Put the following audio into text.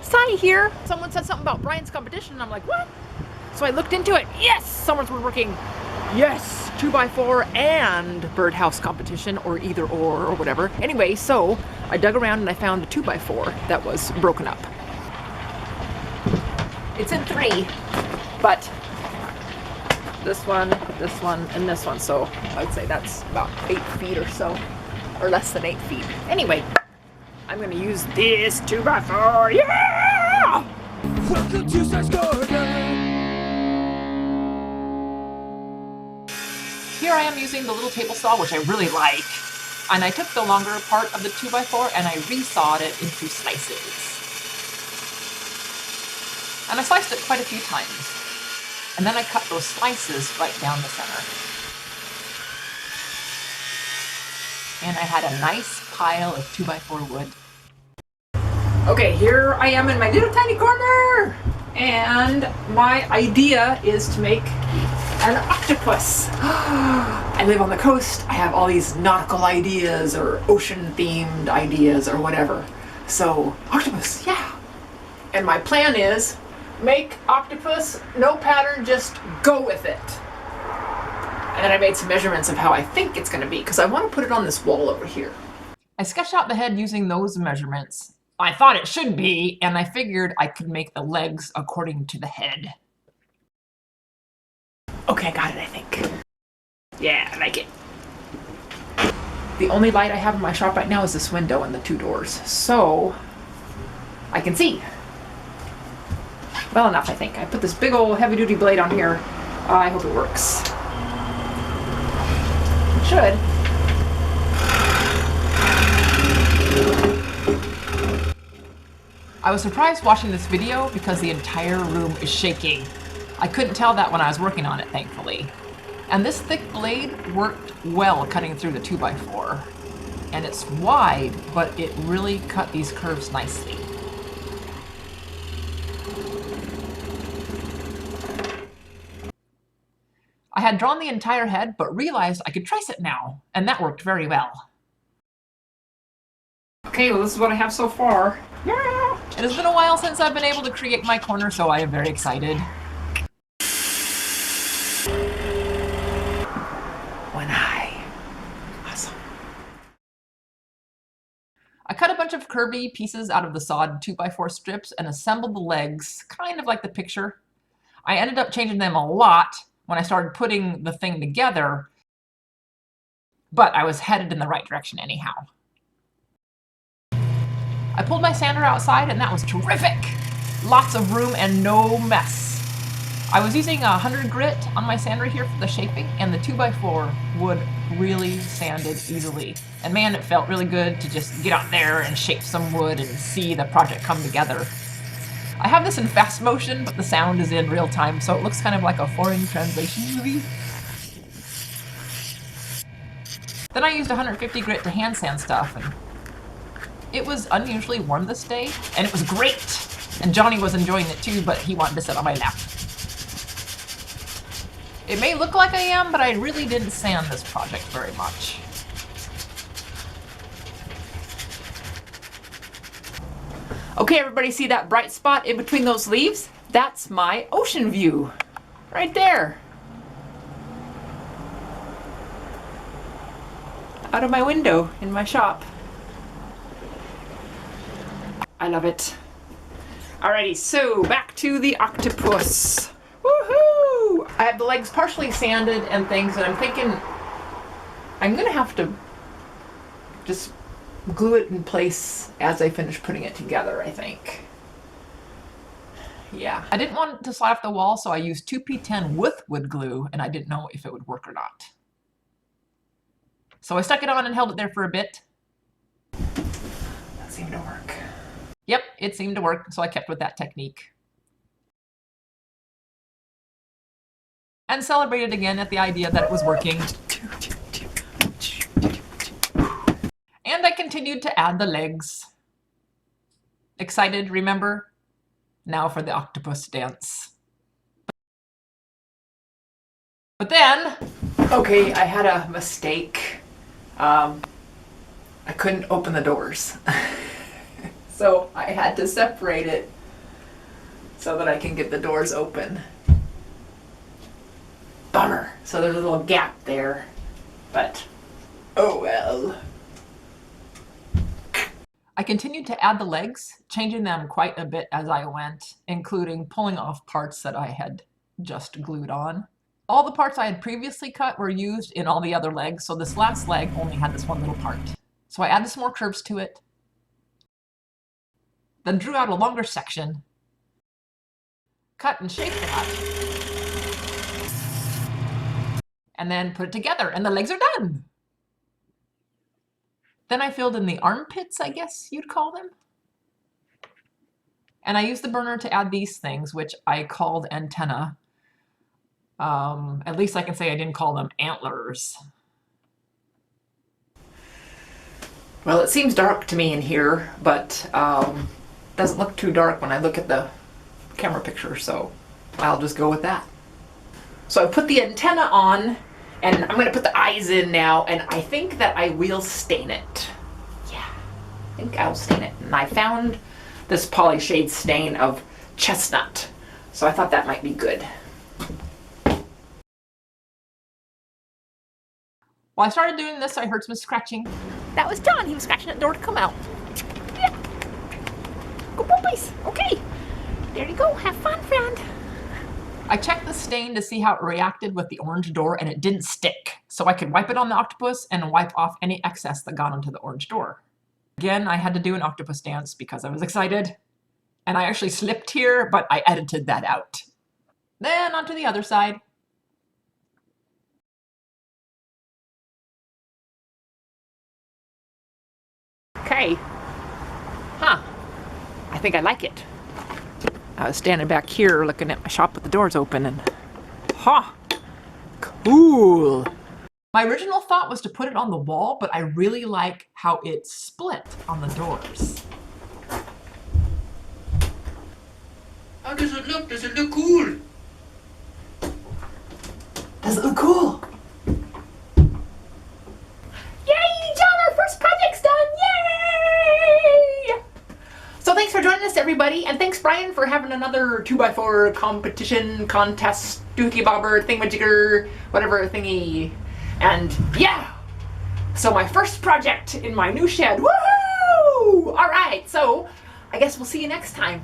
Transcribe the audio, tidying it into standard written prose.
Sai here. Someone said something about Brian's competition, and I'm like, what? So I looked into it. Yes, someone's woodworking. Yes, 2x4 and birdhouse competition, or either or whatever. Anyway, so I dug around and I found a 2x4 that was broken up. It's in 3, but this one, and this one. So I'd say that's about 8 feet or so, or less than 8 feet. Anyway, I'm gonna use this 2x4. Yeah! Welcome to Sai's Corner. Here I am using the little table saw, which I really like. And I took the longer part of the 2x4 and I resawed it into slices. And I sliced it quite a few times. And then I cut those slices right down the center. And I had a nice pile of 2x4 wood. Okay, here I am in my little tiny corner. And my idea is to make an octopus. I live on the coast. I have all these nautical ideas or ocean themed ideas or whatever. So, octopus, yeah. And my plan is make octopus, no pattern, just go with it. And then I made some measurements of how I think it's gonna be, because I want to put it on this wall over here. I sketched out the head using those measurements. I thought it should be, and I figured I could make the legs according to the head. Okay, I got it, I think. Yeah, I like it. The only light I have in my shop right now is this window and the 2 doors, so I can see. Well enough, I think. I put this big old heavy-duty blade on here. I hope it works. It should. I was surprised watching this video because the entire room is shaking. I couldn't tell that when I was working on it, thankfully. And this thick blade worked well cutting through the 2x4. And it's wide, but it really cut these curves nicely. I had drawn the entire head, but realized I could trace it now, and that worked very well. Okay, well, this is what I have so far. Yeah! It has been a while since I've been able to create my corner, so I am very excited. Awesome. I cut a bunch of curvy pieces out of the sawed 2x4 strips and assembled the legs, kind of like the picture. I ended up changing them a lot when I started putting the thing together, but I was headed in the right direction anyhow. I pulled my sander outside and that was terrific! Lots of room and no mess. I was using 100 grit on my sander here for the shaping, and the 2x4 wood really sanded easily. And man, it felt really good to just get out there and shape some wood and see the project come together. I have this in fast motion, but the sound is in real time, so it looks kind of like a foreign translation movie. Then I used 150 grit to hand sand stuff, and it was unusually warm this day, and it was great! And Johnny was enjoying it too, but he wanted to sit on my lap. It may look like I am, but I really didn't sand this project very much. Okay, everybody see that bright spot in between those leaves? That's my ocean view, right there. Out of my window in my shop. I love it. Alrighty, so back to the octopus. Woohoo! I have the legs partially sanded and things, and I'm thinking I'm gonna have to just glue it in place as I finish putting it together, I think. Yeah. I didn't want it to slide off the wall, so I used 2P10 with wood glue, and I didn't know if it would work or not. So I stuck it on and held it there for a bit. That seemed to work. Yep, it seemed to work, so I kept with that technique. And celebrated again at the idea that it was working. And I continued to add the legs. Excited, remember? Now for the octopus dance. But then, okay, I had a mistake. I couldn't open the doors. So I had to separate it so that I can get the doors open. Bummer. So there's a little gap there, but oh well. I continued to add the legs, changing them quite a bit as I went, including pulling off parts that I had just glued on. All the parts I had previously cut were used in all the other legs, so this last leg only had this one little part. So I added some more curves to it, then drew out a longer section, cut and shaped that, and then put it together, and the legs are done. Then I filled in the armpits, I guess you'd call them. And I used the burner to add these things, which I called antenna. At least I can say I didn't call them antlers. Well, it seems dark to me in here, but doesn't look too dark when I look at the camera picture, so I'll just go with that. So I put the antenna on, and I'm going to put the eyes in now, and I think that I will stain it. Yeah, I think I'll stain it. And I found this poly shade stain of chestnut, so I thought that might be good. While I started doing this, I heard some scratching. That was John. He was scratching at the door to come out. Yeah. Go puppies. Okay. There you go. Have fun, friend. I checked the stain to see how it reacted with the orange door, and it didn't stick. So I could wipe it on the octopus and wipe off any excess that got onto the orange door. Again, I had to do an octopus dance because I was excited. And I actually slipped here, but I edited that out. Then onto the other side. Okay. Huh. I think I like it. I was standing back here looking at my shop with the doors open and... Ha! Cool! My original thought was to put it on the wall, but I really like how it split on the doors. How does it look? Does it look cool? Does it look cool? Yay, John, our first project's done! Yay! So thanks for joining us, everybody, and thanks, Brian, for having another 2x4 competition, contest, dookie bobber, thingamajigger, whatever thingy. And yeah! So my first project in my new shed, woohoo! Alright, so I guess we'll see you next time.